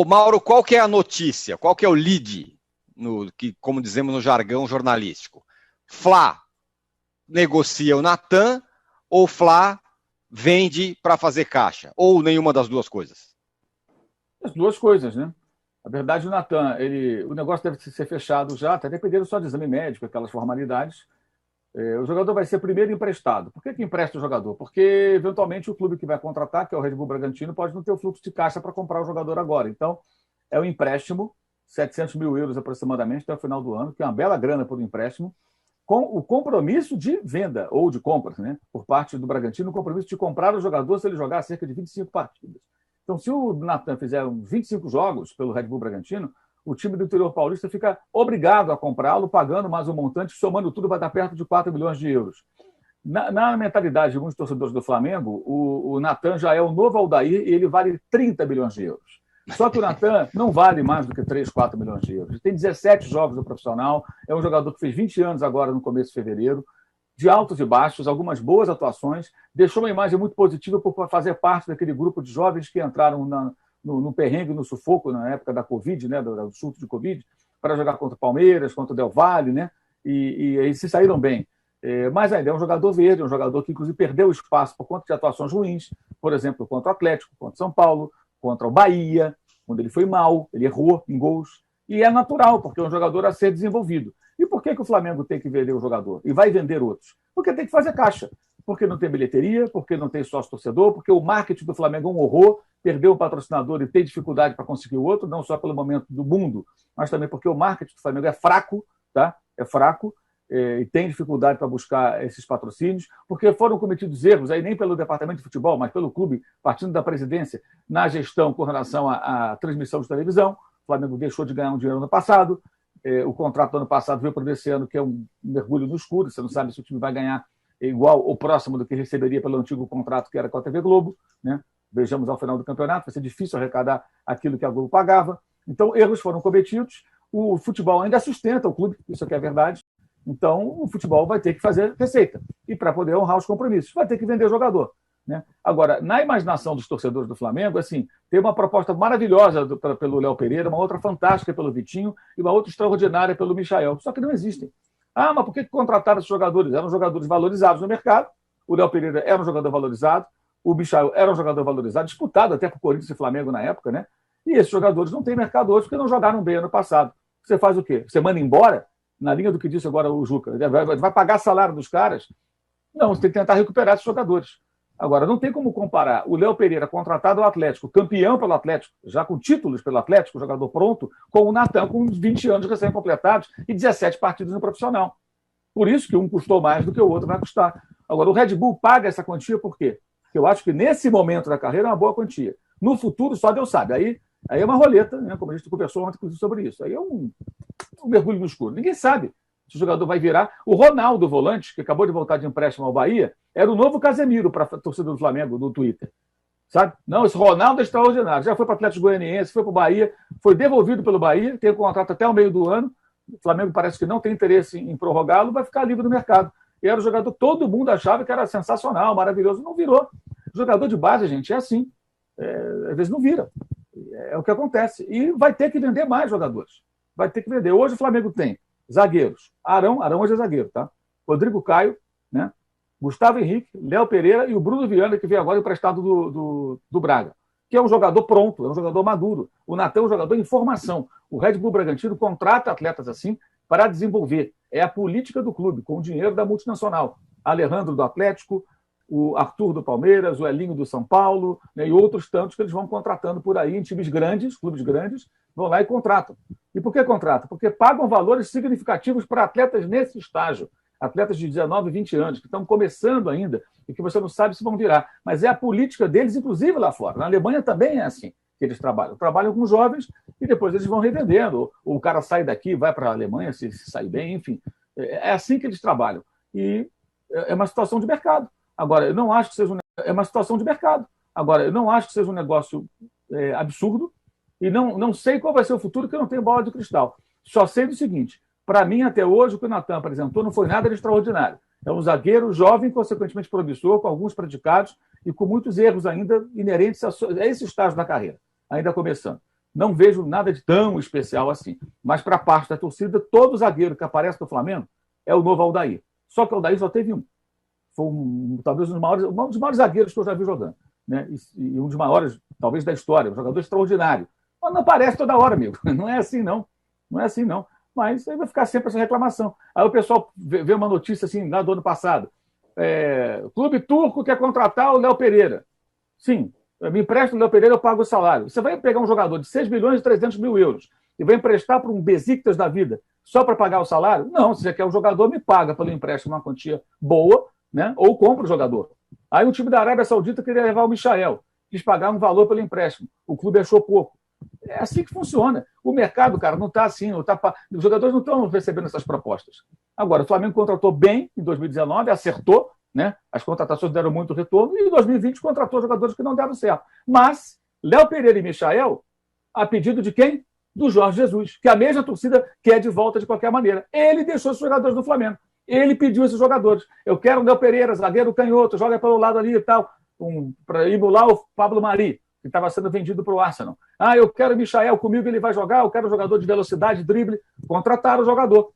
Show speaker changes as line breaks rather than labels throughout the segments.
Ô, Mauro, qual que é a notícia? Qual que é o lead, como dizemos no jargão jornalístico? Fla negocia o Natan ou Fla vende para fazer caixa? Ou nenhuma das duas coisas?
As duas coisas, né? Na verdade, o Natan, o negócio deve ser fechado já, está dependendo só de exame médico, aquelas formalidades. O jogador vai ser primeiro emprestado. Por que empresta o jogador? Porque, eventualmente, o clube que vai contratar, que é o Red Bull Bragantino, pode não ter o fluxo de caixa para comprar o jogador agora. Então, é um empréstimo, 700 mil euros aproximadamente, até o final do ano, que é uma bela grana por empréstimo, com o compromisso de venda ou de compra, né? Por parte do Bragantino, o compromisso de comprar o jogador se ele jogar cerca de 25 partidas. Então, se o Natan fizer uns 25 jogos pelo Red Bull Bragantino, o time do interior paulista fica obrigado a comprá-lo, pagando mais um montante, somando tudo, vai dar perto de 4 milhões de euros. Na mentalidade de alguns torcedores do Flamengo, o Natan já é o novo Aldair e ele vale 30 milhões de euros. Só que o Natan não vale mais do que 3, 4 milhões de euros. Ele tem 17 jogos no profissional, é um jogador que fez 20 anos agora no começo de fevereiro, de altos e baixos, algumas boas atuações, deixou uma imagem muito positiva por fazer parte daquele grupo de jovens que entraram no perrengue, no sufoco, na época da Covid, né, do surto de Covid, para jogar contra o Palmeiras, contra o Del Valle, né, e aí se saíram bem. Mas ainda é um jogador verde, um jogador que, inclusive, perdeu espaço por conta de atuações ruins, por exemplo, contra o Atlético, contra o São Paulo, contra o Bahia, quando ele foi mal, ele errou em gols, e é natural, porque é um jogador a ser desenvolvido. E por que o Flamengo tem que vender o jogador? E vai vender outros? Porque tem que fazer caixa. Porque não tem bilheteria, porque não tem sócio-torcedor, porque o marketing do Flamengo é um horror, perdeu um patrocinador e tem dificuldade para conseguir outro, não só pelo momento do mundo, mas também porque o marketing do Flamengo é fraco, tá? É fraco, e tem dificuldade para buscar esses patrocínios, porque foram cometidos erros, aí nem pelo departamento de futebol, mas pelo clube, partindo da presidência, na gestão com relação à transmissão de televisão. O Flamengo deixou de ganhar um dinheiro no passado, o contrato do ano passado veio para esse ano, que é um mergulho no escuro, você não sabe se o time vai ganhar igual ou próximo do que receberia pelo antigo contrato que era com a TV Globo, né? Vejamos ao final do campeonato, vai ser difícil arrecadar aquilo que a Globo pagava. Então, erros foram cometidos, o futebol ainda sustenta o clube, isso aqui é verdade, então o futebol vai ter que fazer receita, e para poder honrar os compromissos, vai ter que vender jogador. Né? Agora, na imaginação dos torcedores do Flamengo, assim, tem uma proposta maravilhosa pelo Léo Pereira, uma outra fantástica pelo Vitinho e uma outra extraordinária pelo Michael, só que não existem. Ah, mas por que contrataram esses jogadores? Eram jogadores valorizados no mercado, o Léo Pereira era um jogador valorizado, o Michael era um jogador valorizado, disputado até por Corinthians e Flamengo na época, né? E esses jogadores não têm mercado hoje porque não jogaram bem ano passado. Você faz o quê? Você manda embora? Na linha do que disse agora o Juca, vai pagar salário dos caras? Não, você tem que tentar recuperar esses jogadores. Agora, não tem como comparar o Léo Pereira, contratado ao Atlético, campeão pelo Atlético, já com títulos pelo Atlético, jogador pronto, com o Natan, com 20 anos recém-completados e 17 partidas no profissional. Por isso que um custou mais do que o outro vai custar. Agora, o Red Bull paga essa quantia por quê? Porque eu acho que nesse momento da carreira é uma boa quantia. No futuro, só Deus sabe. Aí é uma roleta, né? Como a gente conversou ontem sobre isso. Aí é um mergulho no escuro. Ninguém sabe se o jogador vai virar. O Ronaldo, volante, que acabou de voltar de empréstimo ao Bahia, era o novo Casemiro para a torcida do Flamengo, no Twitter. Sabe? Não, esse Ronaldo é extraordinário. Já foi para o Atlético Goianiense, foi para o Bahia, foi devolvido pelo Bahia, tem um contrato até o meio do ano. O Flamengo parece que não tem interesse em prorrogá-lo, vai ficar livre no mercado. E era o jogador, todo mundo achava que era sensacional, maravilhoso. Não virou. Jogador de base, gente, é assim. Às vezes não vira. É o que acontece. E vai ter que vender mais jogadores. Vai ter que vender. Hoje o Flamengo tem zagueiros. Arão hoje é zagueiro, tá? Rodrigo Caio, né? Gustavo Henrique, Léo Pereira e o Bruno Viana, que veio agora emprestado do Braga, que é um jogador pronto, é um jogador maduro. O Natan é um jogador em formação. O Red Bull Bragantino contrata atletas assim para desenvolver. É a política do clube, com o dinheiro da multinacional. Alejandro do Atlético, o Arthur do Palmeiras, o Elinho do São Paulo, né, e outros tantos que eles vão contratando por aí em times grandes, clubes grandes, vão lá e contratam. E por que contratam? Porque pagam valores significativos para atletas nesse estágio. Atletas de 19, 20 anos, que estão começando ainda e que você não sabe se vão virar. Mas é a política deles, inclusive lá fora. Na Alemanha também é assim que eles trabalham. Trabalham com jovens e depois eles vão revendendo. Ou o cara sai daqui, vai para a Alemanha, se sair bem, enfim. É assim que eles trabalham. E é uma situação de mercado. Agora, eu não acho que seja é uma situação de mercado. Agora, eu não acho que seja um negócio absurdo e não sei qual vai ser o futuro, porque eu não tenho bola de cristal. Só sei do seguinte: para mim, até hoje, o que o Natan apresentou não foi nada de extraordinário. É um zagueiro jovem, consequentemente promissor, com alguns predicados e com muitos erros ainda inerentes a esse estágio da carreira, ainda começando. Não vejo nada de tão especial assim. Mas, para a parte da torcida, todo zagueiro que aparece no Flamengo é o novo Aldair. Só que o Aldair só teve um. Foi talvez um dos maiores zagueiros que eu já vi jogando. Né? E um dos maiores, talvez, da história. Um jogador extraordinário. Mas não aparece toda hora, amigo. Não é assim, não. Não é assim, não. Mas aí vai ficar sempre essa reclamação. Aí o pessoal vê uma notícia assim, lá do ano passado. Clube turco quer contratar o Léo Pereira. Sim, me empresta o Léo Pereira, eu pago o salário. Você vai pegar um jogador de 6 milhões e 300 mil euros e vai emprestar para um Besiktas da vida só para pagar o salário? Não, se você quer o jogador, me paga pelo empréstimo uma quantia boa, né? Ou compra o jogador. Aí o time da Arábia Saudita queria levar o Michael, quis pagar um valor pelo empréstimo. O clube achou pouco. É assim que funciona. O mercado, cara, não está assim. Os jogadores não estão recebendo essas propostas. Agora, o Flamengo contratou bem em 2019, acertou, né? As contratações deram muito retorno, e em 2020 contratou jogadores que não deram certo. Mas Léo Pereira e Michael, a pedido de quem? Do Jorge Jesus, que a mesma torcida quer de volta de qualquer maneira. Ele deixou os jogadores do Flamengo. Ele pediu esses jogadores. Eu quero o Léo Pereira, zagueiro canhoto, joga pelo lado ali e tal, para emular o Pablo Mari, que estava sendo vendido para o Arsenal. Eu quero o Michael comigo, ele vai jogar, eu quero um jogador de velocidade, drible. Contrataram o jogador.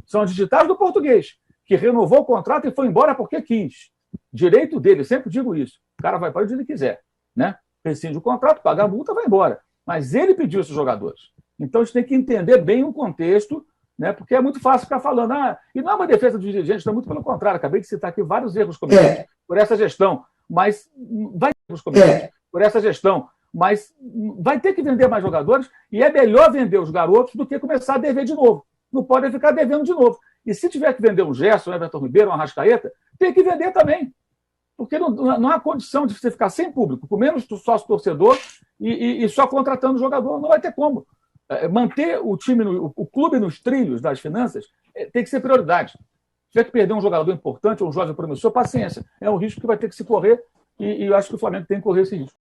São os digitais do português, que renovou o contrato e foi embora porque quis. Direito dele, sempre digo isso. O cara vai para onde ele quiser, né? Rescinde o contrato, paga a multa, vai embora. Mas ele pediu esses jogadores. Então a gente tem que entender bem o contexto, né? Porque é muito fácil ficar falando, e não é uma defesa dos dirigentes, não é muito pelo contrário. Acabei de citar aqui vários erros cometidos por essa gestão, mas vai ter erros cometidos por essa gestão, mas vai ter que vender mais jogadores e é melhor vender os garotos do que começar a dever de novo. Não pode ficar devendo de novo. E se tiver que vender um Gerson, um Everton Ribeiro, um Arrascaeta, tem que vender também. Porque não há condição de você ficar sem público, com menos sócio-torcedor e só contratando jogador. Não vai ter como. Manter o time, o clube nos trilhos das finanças tem que ser prioridade. Se tiver que perder um jogador importante ou um jovem promissor, paciência. É um risco que vai ter que se correr e eu acho que o Flamengo tem que correr esse risco.